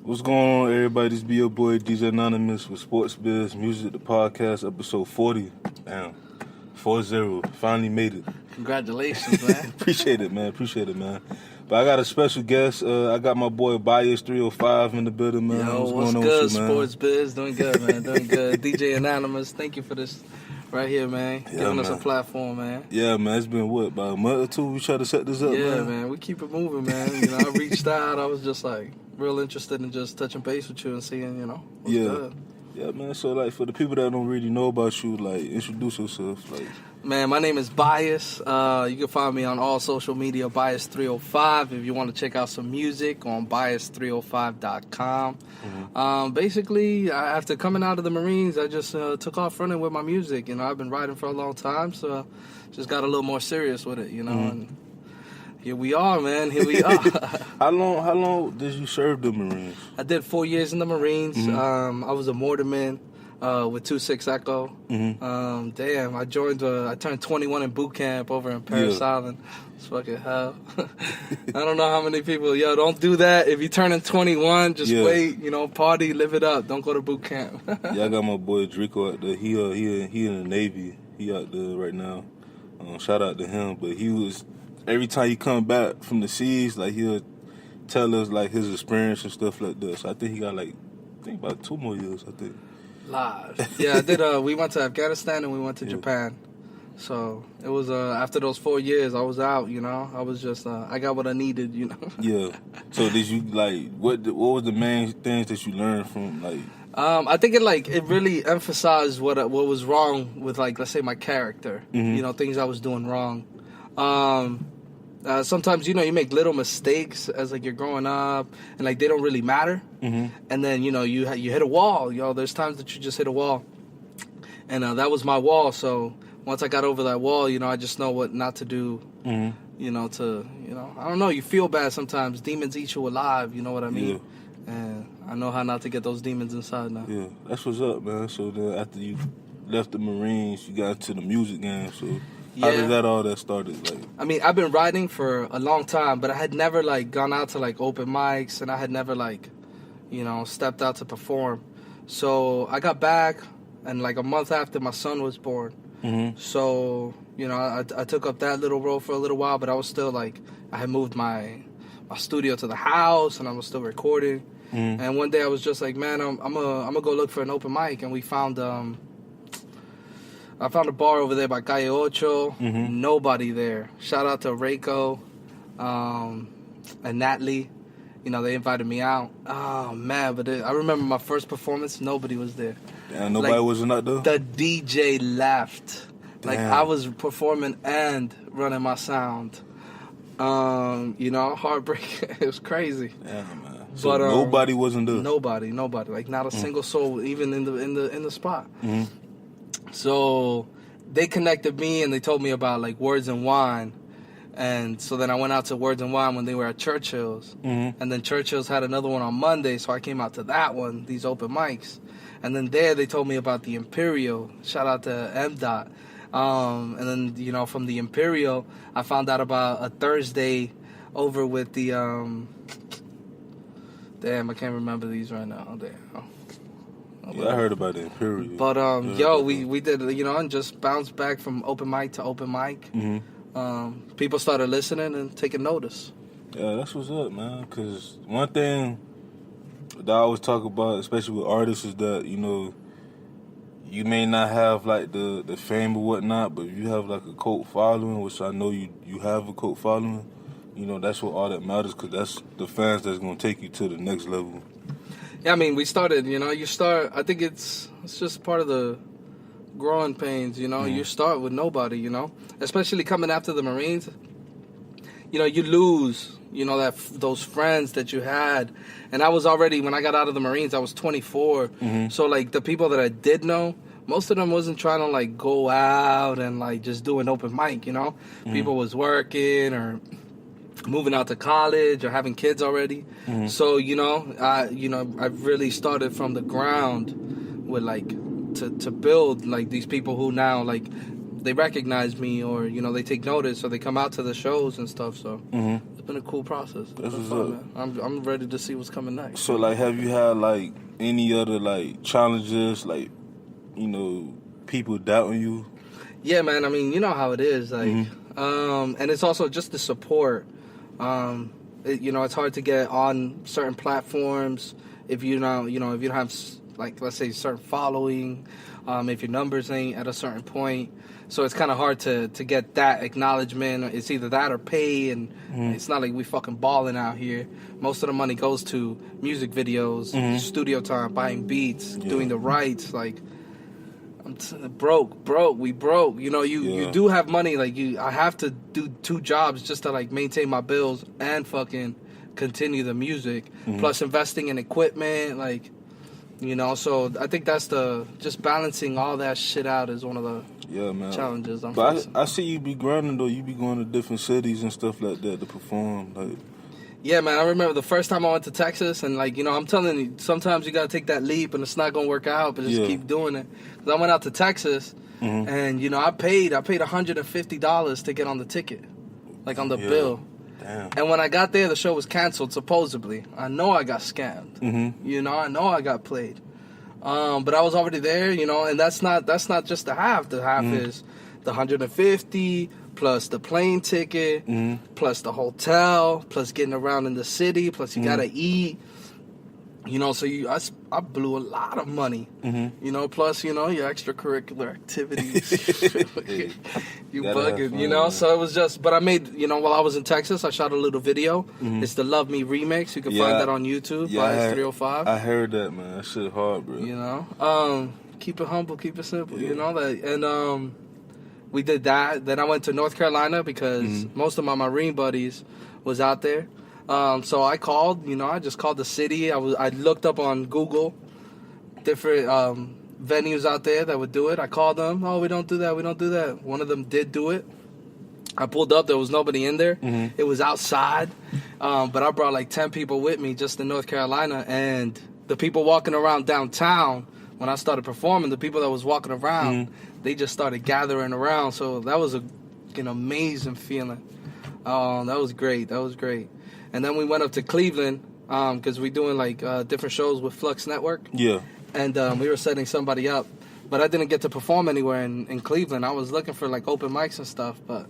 What's going on, everybody? This be your boy DJ Anonymous with sportsbizmusic, the podcast, episode 40. Damn, 40. Finally made it. Congratulations, man. Appreciate it, man. But I got a special guest. I got my boy Bias305 in the building, man. Yo, what's good, Sports Biz? Doing good, man. Doing good. DJ Anonymous, thank you for this right here, man. Giving us a platform, man. Yeah, man. It's been, about a month or two we tried to set this up, man? Yeah, man. We keep it moving, man. I reached out. I was just, real interested in just touching base with you and seeing, what's good. Yeah, man. So, for the people that don't really know about you, introduce yourself, Man, my name is Bias. You can find me on all social media, Bias305. If you want to check out some music, on Bias305.com. Mm-hmm. Basically, after coming out of the Marines, I just took off running with my music. I've been writing for a long time, so just got a little more serious with it, Mm-hmm. and here we are, man. Here we are. How long did you serve the Marines? I did 4 years in the Marines. Mm-hmm. I was a mortarman with 26 Echo. Mm-hmm. I joined. I turned 21 in boot camp over in Paris Island. It's fucking hell. I don't know how many people. Yo, don't do that. If you turning 21, just wait. Party, live it up. Don't go to boot camp. Yeah, I got my boy Draco out there. He in the Navy. He out there right now. Shout out to him. But he was. Every time he come back from the seas, he'll tell us his experience and stuff like that. So I think he got about 2 more years. I think. Live. Yeah, I did. We went to Afghanistan and we went to Japan. So it was after those 4 years, I was out. I was just I got what I needed. Yeah. So did you what was the main things that you learned from I think it really emphasized what was wrong with let's say my character. Mm-hmm. Things I was doing wrong. Sometimes you make little mistakes as you're growing up and they don't really matter. Mm-hmm. And then you hit a wall. There's times that you just hit a wall, and that was my wall. So once I got over that wall, I just know what not to do. Mm-hmm. I don't know. You feel bad sometimes. Demons eat you alive. You know what I mean? Yeah. And I know how not to get those demons inside now. Yeah, that's what's up, man. So then after you left the Marines, you got into the music game. So how did that started? I mean, I've been writing for a long time, but I had never gone out to open mics, and I had never stepped out to perform. So I got back, and a month after my son was born. Mm-hmm. So I took up that little role for a little while, but I was still I had moved my studio to the house, and I was still recording. Mm-hmm. And one day I was just man, I'm gonna go look for an open mic, and we found I found a bar over there by Calle Ocho. Mm-hmm. Nobody there. Shout out to Reiko and Natalie. They invited me out. Oh, man. But I remember my first performance, nobody was there. And nobody was not there? The DJ left. Damn. I was performing and running my sound. Heartbreak. It was crazy. Yeah, man. So but, nobody wasn't there? Nobody. Not a single soul, even in the spot. Mm-hmm. So they connected me and they told me about Words and Wine. And so then I went out to Words and Wine when they were at Churchill's. Mm-hmm. And then Churchill's had another one on Monday, so I came out to that one, these open mics. And then there they told me about the Imperial. Shout out to M-Dot. And then, from the Imperial, I found out about a Thursday over with the... Damn, I can't remember these right now. Damn. Yeah, I heard about the Imperial. But, we did, and just bounced back from open mic to open mic. Mm-hmm. People started listening and taking notice. Yeah, that's what's up, man. Because one thing that I always talk about, especially with artists, is that, you may not have, the fame or whatnot, but if you have, a cult following, which I know you have a cult following, that's what all that matters, because that's the fans that's going to take you to the next level. Yeah, I mean, we started, I think it's just part of the growing pains, Mm-hmm. You start with nobody, especially coming after the Marines, you lose, those friends that you had. And I was already, when I got out of the Marines, I was 24. Mm-hmm. So, the people that I did know, most of them wasn't trying to, go out and, just do an open mic, Mm-hmm. People was working or moving out to college or having kids already. Mm-hmm. So, I really started from the ground with to build these people who now they recognize me or they take notice or they come out to the shows and stuff. So Mm-hmm. it's been a cool process. That's what's fun, up. man. I'm ready to see what's coming next. So, like, have you had, like, any other, like, challenges, like, you know, people doubting you? Yeah, man. I mean, you know how it is, like, Mm-hmm. and it's also just the support. You know, it's hard to get on certain platforms if you know, if you don't have, like, let's say, certain following. If your numbers ain't at a certain point, so it's kind of hard to get that acknowledgement. It's either that or pay, and it's not like we fucking balling out here. Most of the money goes to music videos, studio time, buying beats, doing the rights. Like, I'm broke. We broke. You know, you do have money. Like, I have to do 2 jobs just to, like, maintain my bills and fucking continue the music. Plus investing in equipment, like. You know, so I think that's just balancing all that shit out is one of the challenges I'm facing. I see you be grinding, though. You be going to different cities and stuff like that to perform. Like, yeah, man, I remember the first time I went to Texas, and, like, you know, I'm telling you, sometimes you got to take that leap, and it's not going to work out, but just keep doing it. Because I went out to Texas, and, you know, I paid $150 to get on the ticket, like, on the bill. Damn. And when I got there, the show was canceled, supposedly. I know I got scammed. You know, I know I got played. But I was already there, you know, and that's not just the half. The half is the 150 plus the plane ticket, plus the hotel, plus getting around in the city, plus you gotta eat. You know, so I blew a lot of money. You know, plus, you know, your extracurricular activities. You bugging, you know. So it was just, but I made, you know, while I was in Texas, I shot a little video. It's the Love Me remix. You can find that on YouTube. Bias305. I heard that, man. That shit hard, bro. You know, keep it humble, keep it simple. You know that, and we did that. Then I went to North Carolina because most of my Marine buddies was out there. So I called, you know, I just called the city. I looked up on Google different venues out there that would do it. I called them. Oh, we don't do that. One of them did do it. I pulled up. There was nobody in there. It was outside. But I brought like 10 people with me just in North Carolina. And the people walking around downtown, when I started performing, the people that was walking around, they just started gathering around. So that was an amazing feeling. That was great. And then we went up to Cleveland because we're doing like different shows with Flux Network. Yeah. And we were setting somebody up. But I didn't get to perform anywhere in Cleveland. I was looking for like open mics and stuff, but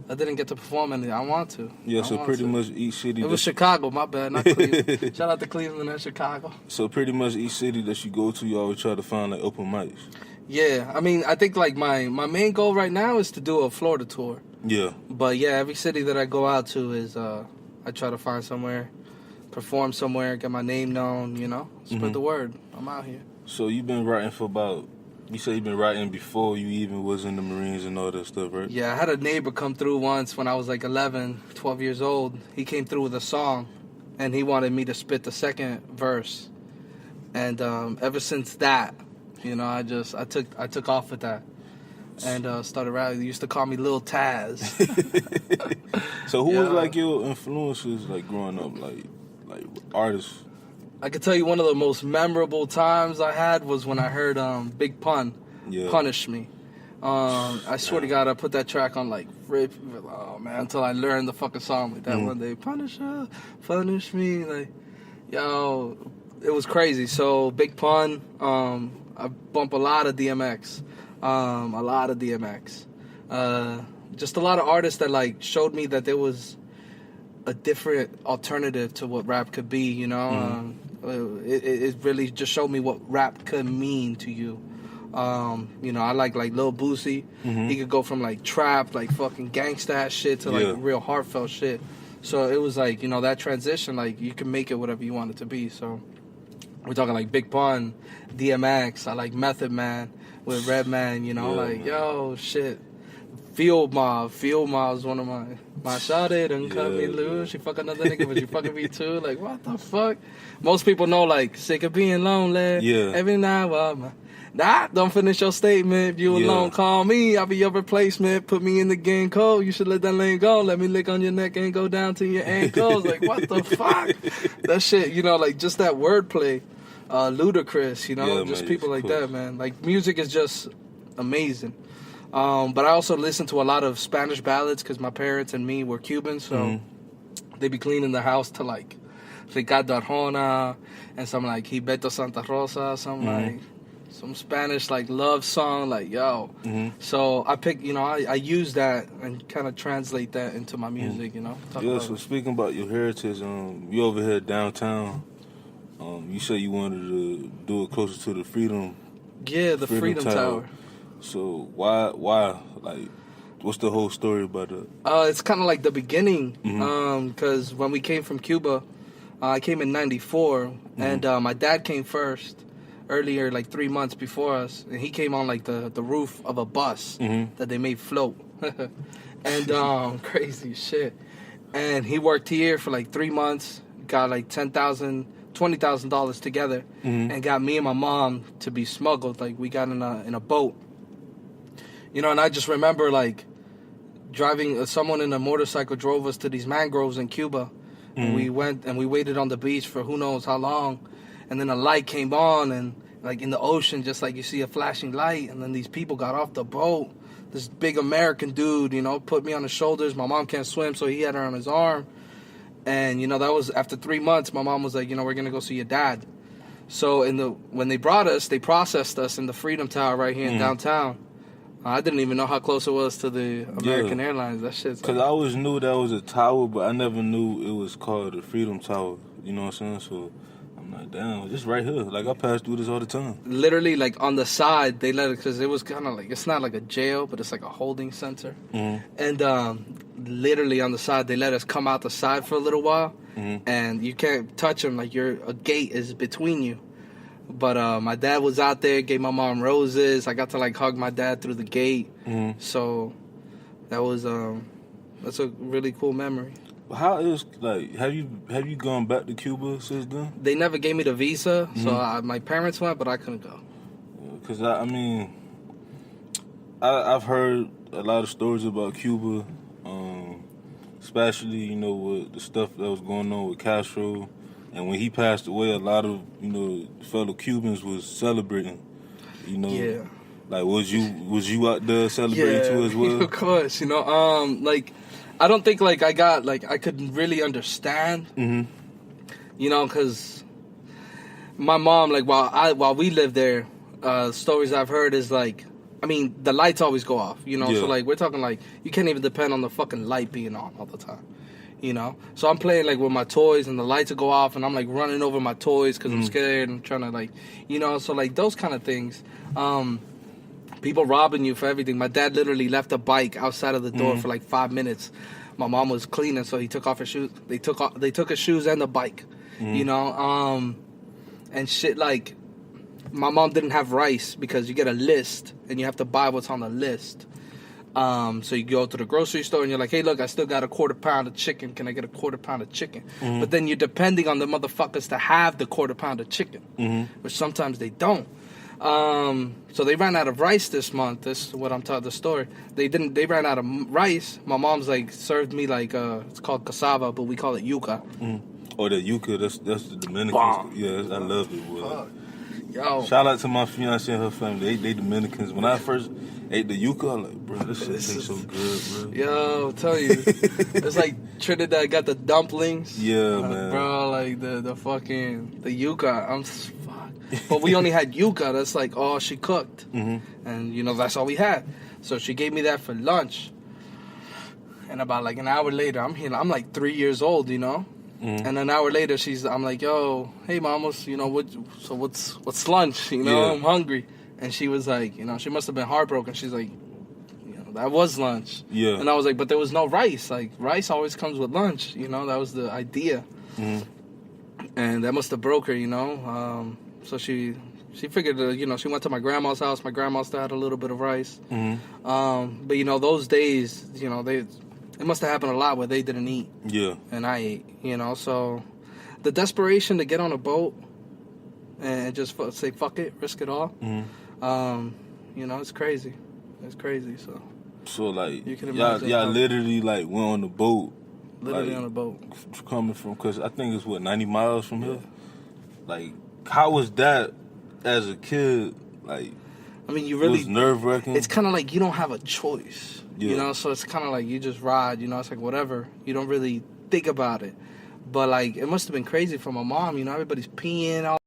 I didn't get to perform anywhere. I want to. Yeah, so pretty much each city. It was Chicago, my bad, not Cleveland. Shout out to Cleveland and Chicago. So pretty much each city that you go to, you always try to find like open mics. Yeah, I mean, I think like my main goal right now is to do a Florida tour. Yeah. But yeah, every city that I go out to is I try to find somewhere, perform somewhere, get my name known, you know, spread the word. I'm out here. So you've been writing for about, you say you've been writing before you even was in the Marines and all that stuff, right? Yeah, I had a neighbor come through once when I was like 11, 12 years old. He came through with a song, and he wanted me to spit the second verse. And ever since that, you know, I took off with that. And started rapping. They used to call me Lil Taz. So who was like your influences like growing up, like artists? I could tell you one of the most memorable times I had was when I heard Big Pun Punish Me. I swear to God, I put that track on like until I learned the fucking song like that one day. Punish me, like, yo, it was crazy. So Big Pun, I bump a lot of DMX. Just a lot of artists that like showed me that there was a different alternative to what rap could be, you know. It really just showed me what rap could mean to you. You know, I like Lil Boosie. He could go from like trap, like fucking gangsta ass shit to like real heartfelt shit. So it was like, you know, that transition, like you can make it whatever you want it to be. So we're talking like Big Pun, DMX. I like Method Man with Redman, you know, yo, shit. Field Mob is one of my shawty done cut me loose. She fuck another nigga, but she fucking me too. Like, what the fuck? Most people know, like, sick of being lonely. Yeah. Every night, well, nah, don't finish your statement. If you alone, call me. I'll be your replacement. Put me in the game code. You should let that lane go. Let me lick on your neck and go down to your ankles. Like, what the fuck? That shit, you know, like, just that wordplay. Ludacris, you know, just people like that, man. Like, music is just amazing. But I also listen to a lot of Spanish ballads because my parents and me were Cubans, so they be cleaning the house to like Ricardo Arjona and some like Gilberto Santa Rosa, some like some Spanish like love song, like yo. So I pick, I use that and kind of translate that into my music, Yeah. So speaking about your heritage, you over here downtown. You say you wanted to do it closer to the Freedom. Yeah, the Freedom Tower. So why? Like, what's the whole story about that? It's kind of like the beginning, because when we came from Cuba, I came in '94, and my dad came first, earlier, like 3 months before us, and he came on like the roof of a bus that they made float, and crazy shit. And he worked here for like 3 months, got like $20,000 together, and got me and my mom to be smuggled. Like we got in a boat, and I just remember like driving. Someone in a motorcycle drove us to these mangroves in Cuba, and we went and we waited on the beach for who knows how long, and then a light came on, and like in the ocean, just like you see a flashing light, and then these people got off the boat. This big American dude, put me on his shoulders. My mom can't swim, so he had her on his arm. And, that was after 3 months, my mom was like, we're going to go see your dad. So when they brought us, they processed us in the Freedom Tower right here in downtown. I didn't even know how close it was to the American Airlines. That shit's because I always knew that was a tower, but I never knew it was called the Freedom Tower. You know what I'm saying? So I'm like, damn, it's right here. Like, I pass through this all the time. Literally, like, on the side, they let it, because it was kind of like, it's not like a jail, but it's like a holding center. And literally on the side, they let us come out the side for a little while, and you can't touch them. Like, a gate is between you. But my dad was out there, gave my mom roses. I got to, like, hug my dad through the gate. So that was, that's a really cool memory. How is, like, have you gone back to Cuba since then? They never gave me the visa, so my parents went, but I couldn't go. Because, I've heard a lot of stories about Cuba, especially, with the stuff that was going on with Castro. And when he passed away, a lot of, fellow Cubans was celebrating, Yeah. Like, was you out there celebrating too as well? Of course, like, I don't think, like, I could really understand, because my mom, like, while we lived there, stories I've heard is, like, the lights always go off, so, like, we're talking, like, you can't even depend on the fucking light being on all the time, so I'm playing, like, with my toys, and the lights will go off, and I'm, like, running over my toys, because I'm scared, and trying to, like, so, like, those kind of things, people robbing you for everything. My dad literally left a bike outside of the door for like 5 minutes. My mom was cleaning, so he took off his shoes. They took his shoes and the bike, and shit. Like, my mom didn't have rice because you get a list and you have to buy what's on the list. So you go to the grocery store and you're like, hey, look, I still got a quarter pound of chicken. Can I get a quarter pound of chicken? But then you're depending on the motherfuckers to have the quarter pound of chicken, which sometimes they don't. So they ran out of rice this month. This is what I'm telling the story. They ran out of rice. My mom's like served me like it's called cassava, but we call it yuca. Oh, the yuca, that's the Dominicans. Wow. Yeah, I love it. Boy. Yo. Shout out to my fiance and her family. They Dominicans. When I first ate the yuca, I'm like, bro, this shit tastes so good, bro. Yo, I'll tell you. It's like Trinidad got the dumplings. Yeah, man. Bro, like the fucking the yuca. Fuck. But we only had yuca. That's like all she cooked. And, that's all we had. So she gave me that for lunch. And about like an hour later, I'm like 3 years old, And an hour later, I'm like, yo, hey, mom, what's lunch? I'm hungry. And she was like, she must have been heartbroken. She's like, that was lunch. Yeah. And I was like, but there was no rice. Like, rice always comes with lunch. That was the idea. And that must have broke her, So she figured, she went to my grandma's house. My grandma still had a little bit of rice. But, those days, it must have happened a lot where they didn't eat. Yeah. And I ate, So the desperation to get on a boat and just say, fuck it, risk it all, it's crazy. It's crazy, so. So, like, you can imagine y'all literally, like, went on the boat. Literally on the boat. Coming from, because I think it's, 90 miles from here? Like, how was that as a kid? Like, you really... It was nerve-wracking? It's kind of like you don't have a choice, Yeah. So it's kind of like you just ride, It's like whatever. You don't really think about it. But like, it must have been crazy for my mom. You know, everybody's peeing all